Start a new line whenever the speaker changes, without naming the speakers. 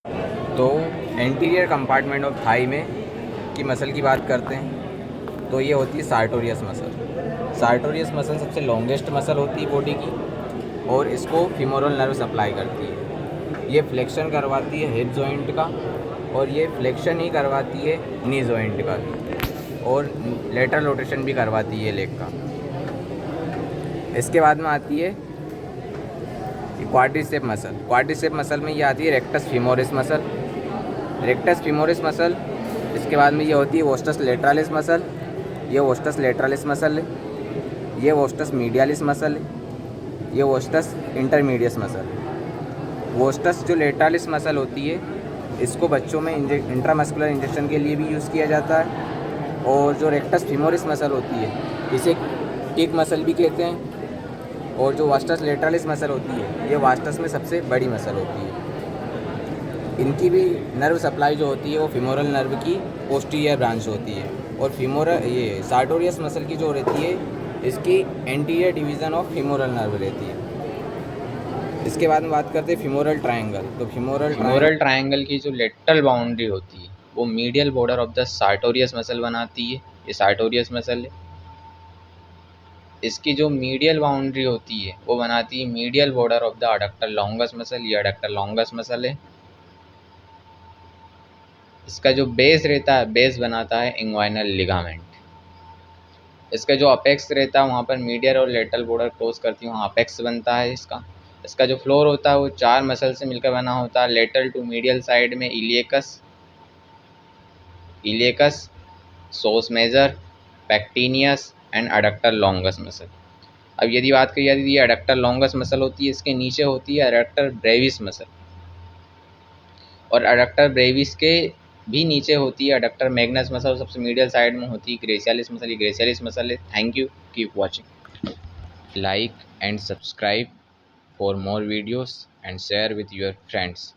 तो anterior compartment of thigh में की मसल की बात करते हैं तो ये होती है सार्टोरियस मसल। सार्टोरियस मसल सबसे लॉन्गेस्ट मसल होती है बॉडी की और इसको फीमोरल नर्व सप्लाई करती है। ये फ्लेक्शन करवाती है हिप जॉइंट का और ये फ्लेक्शन ही करवाती है नी जॉइंट का भी और लेटरल रोटेशन भी करवाती है लेग का। इसके बाद में आती है क्वाड्रिसेप मसल। क्वाड्रिसेप मसल में ये आती है rectus femoris muscle. Rectus femoris muscle, इसके बाद में ये होती है वोस्टस लेटरालिस मसल। ये वोस्टस लेटरालिस मसल है। ये वोस्टस मीडियालिस मसल है। ये वोस्टस इंटरमीडियस मसल है। वोस्टस जो लेटरालिस मसल होती है इसको बच्चों में इंट्रामस्कुलर इंजेक्शन के लिए भी यूज़ किया जाता है। और जो रेक्टस फीमोरिस मसल होती है इसे किक मसल भी कहते हैं। और जो वास्टस लेटरालिस मसल होती है ये वास्टस में सबसे बड़ी मसल होती है। इनकी भी नर्व सप्लाई जो होती है वो फीमोरल नर्व की पोस्टीरियर ब्रांच होती है। और फीमोरल ये सार्टोरियस मसल की जो रहती है इसकी anterior division of femoral nerve रहती है। इसके बाद में बात करते हैं फीमोरल ट्रायंगल। तो
फीमोरल ट्रायंगल की जो लेटरल बाउंड्री होती है वो medial border of the sartorius muscle बनाती है। ये सार्टोरियस मसल है। इसकी जो मीडियल बाउंड्री होती है वो बनाती है medial border of the adductor longus muscle. ये अडक्टर लॉन्गस मसल है। इसका जो बेस रहता है बेस बनाता है इंग्वाइनल लिगामेंट। इसका जो अपेक्स रहता है वहाँ पर मीडियल और लेटरल बॉर्डर क्रॉस करती है, वहाँ अपेक्स बनता है इसका। इसका जो फ्लोर होता है वो 4 मसल से मिलकर बना होता है। लेटरल टू मीडियल साइड में iliacus, psoas major, pectineus and adductor longus muscle. अब यदि बात करी जाती है ये अडक्टर लॉन्गस मसल होती है, इसके नीचे होती है अडक्टर ब्रेविस मसल और अडक्टर ब्रेविस के भी नीचे होती है अडक्टर मैग्नस मसल। सबसे मीडियल साइड में होती है ग्रेसियालिस मसल। ये ग्रेसियालिस मसल है। Thank you, keep watching, like and subscribe for more videos and share with your friends.